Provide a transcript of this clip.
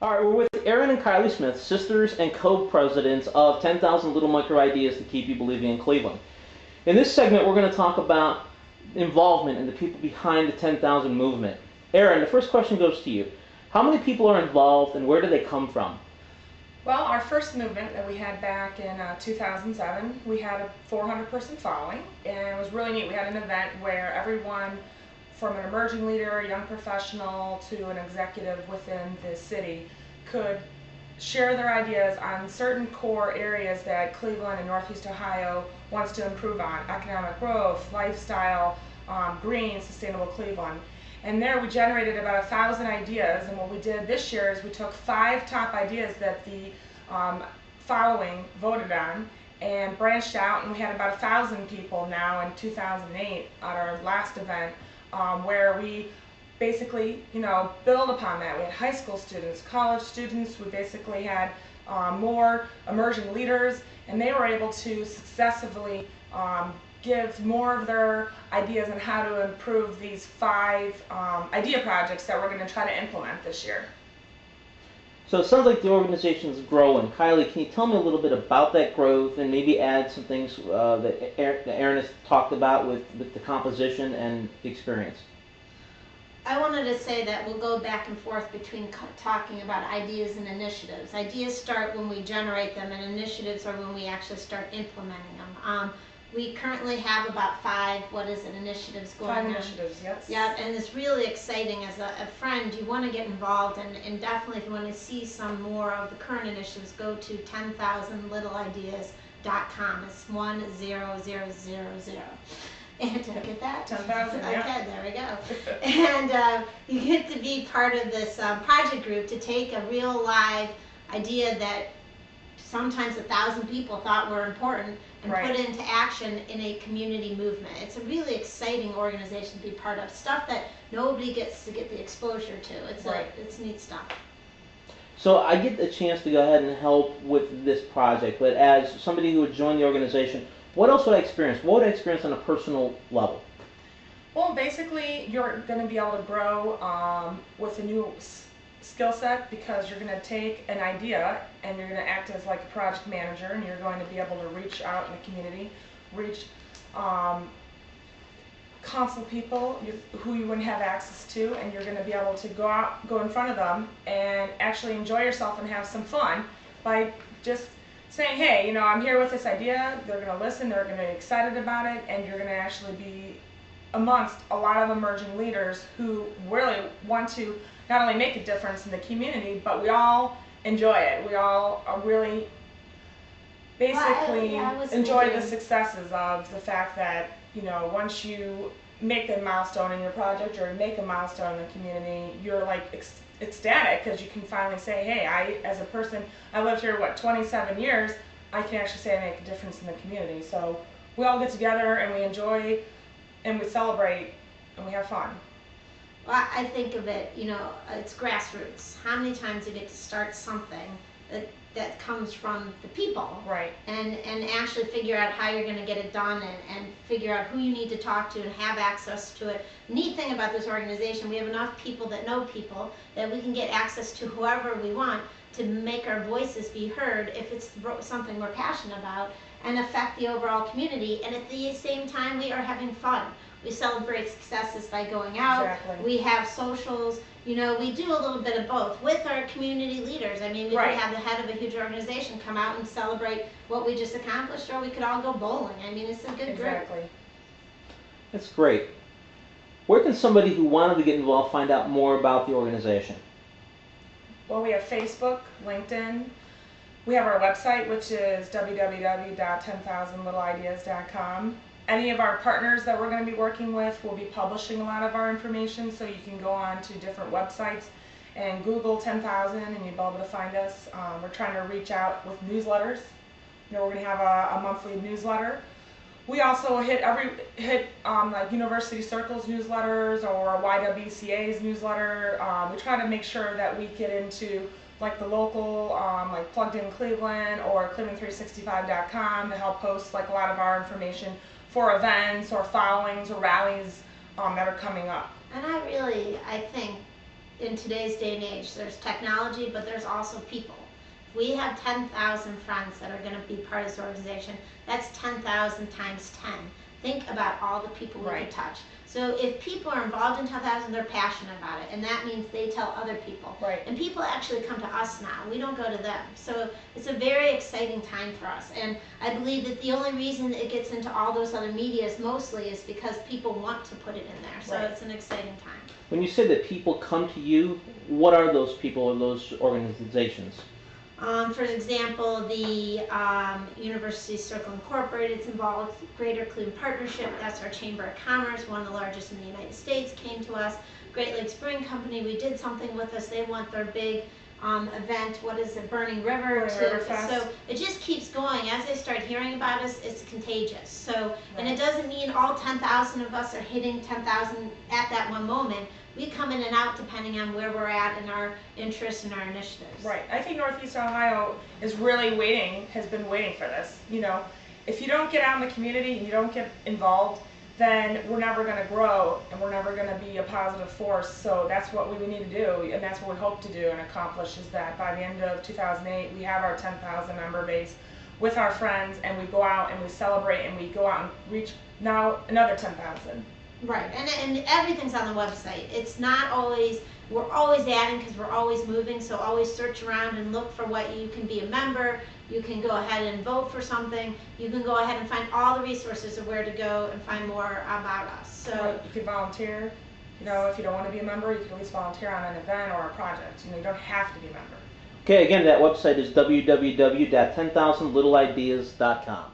All right, we're with Erin and Kiley Smith, sisters and co-presidents of 10,000 Little Micro Ideas to Keep You Believing in Cleveland. In this segment, we're going to talk about involvement and the people behind the 10,000 movement. Erin, the first question goes to you. How many people are involved and where do they come from? Well, our first movement that we had back in 2007, we had a 400-person following, and it was really neat. We had an event where everyone from an emerging leader, a young professional, to an executive within the city could share their ideas on certain core areas that Cleveland and Northeast Ohio wants to improve on: economic growth, lifestyle, green, sustainable Cleveland. And there we generated about 1,000 ideas, and what we did this year is we took 5 top ideas that the following voted on and branched out, and we had about 1,000 people now in 2008 at our last event, where we basically, build upon that. We had high school students, college students. We basically had more emerging leaders, and they were able to successfully give more of their ideas on how to improve these 5 idea projects that we're going to try to implement this year. So it sounds like the organization is growing. Kiley, can you tell me a little bit about that growth and maybe add some things that Erin has talked about with the composition and the experience? I wanted to say that we'll go back and forth between talking about ideas and initiatives. Ideas start when we generate them, and initiatives are when we actually start implementing them. We currently have about 5, initiatives going on. 5 initiatives, yes. Yeah, and it's really exciting. As a friend, you want to get involved, and definitely if you want to see some more of the current initiatives, go to 10,000littleideas.com. It's 10000. And did I get that? 10,000, yeah. Okay, there we go. And you get to be part of this project group to take a real live idea that sometimes 1,000 people thought were important and Right. put it into action in a community movement. It's a really exciting organization to be part of. Stuff that nobody gets to get the exposure to. It's neat stuff. So I get the chance to go ahead and help with this project, but as somebody who would join the organization, what else would I experience? What would I experience on a personal level? Well, basically, you're going to be able to grow with a new skill set, because you're going to take an idea and you're going to act as like a project manager, and you're going to be able to reach out in the community, reach council people who you wouldn't have access to, and you're going to be able to go in front of them and actually enjoy yourself and have some fun by just saying, hey, I'm here with this idea. They're going to listen, they're going to be excited about it, and you're going to actually be amongst a lot of emerging leaders who really want to not only make a difference in the community, but we all enjoy it. We all are really basically enjoy the successes of the fact that, once you make a milestone in your project or make a milestone in the community, you're like ecstatic because you can finally say, hey, as a person, I lived here, 27 years, I can actually say I make a difference in the community. So we all get together and we enjoy and we celebrate and we have fun. Well, I think of it, it's grassroots. How many times you get to start something that comes from the people, right? And actually figure out how you're going to get it done, and figure out who you need to talk to and have access to it. The neat thing about this organization, we have enough people that know people that we can get access to whoever we want to make our voices be heard if it's something we're passionate about, and affect the overall community. And at the same time, we are having fun. We celebrate successes by going out. Exactly. We have socials. We do a little bit of both with our community leaders. I mean, we Right. could have the head of a huge organization come out and celebrate what we just accomplished, or we could all go bowling. I mean, it's a good group. Exactly. That's great. Where can somebody who wanted to get involved find out more about the organization? Well, we have Facebook, LinkedIn. We have our website, which is www.10,000littleideas.com. Any of our partners that we're going to be working with will be publishing a lot of our information, so you can go on to different websites and Google 10,000 and you'll be able to find us. We're trying to reach out with newsletters. We're going to have a monthly newsletter. We also hit like University Circle's newsletters or YWCA's newsletter. We try to make sure that we get into like the local, like Plugged In Cleveland or Cleveland365.com to help post like a lot of our information for events or followings or rallies that are coming up. And I think in today's day and age. There's technology, but there's also people. If we have 10,000 friends that are going to be part of this organization, that's 10,000 times 10. Think about all the people we could touch. So if people are involved in 10,000, they're passionate about it, and that means they tell other people. Right. And people actually come to us now. We don't go to them. So it's a very exciting time for us. And I believe that the only reason it gets into all those other medias mostly is because people want to put it in there. So it's an exciting time. When you say that people come to you, what are those people or those organizations? For example, the University Circle Incorporated is involved, Greater Cleveland Partnership, that's our Chamber of Commerce, one of the largest in the United States, came to us. Great Lakes Brewing Company, we did something with us, they want their big event, what is it, Burning River. So it just keeps going. As they start hearing about us, it's contagious. So, and it doesn't mean all 10,000 of us are hitting 10,000 at that one moment. We come in and out depending on where we're at and our interests and our initiatives. Right. I think Northeast Ohio is really has been waiting for this. You know, if you don't get out in the community and you don't get involved, then we're never going to grow and we're never going to be a positive force. So that's what we need to do, and that's what we hope to do and accomplish, is that by the end of 2008 we have our 10,000 member base with our friends, and we go out and we celebrate and we go out and reach now another 10,000. Right, and everything's on the website. It's not always, we're always adding because we're always moving, so always search around and look for what you can be a member. You can go ahead and vote for something. You can go ahead and find all the resources of where to go and find more about us. So you can volunteer. You know, if you don't want to be a member, you can at least volunteer on an event or a project. You know, you don't have to be a member. Okay, again, that website is www.10000littleideas.com.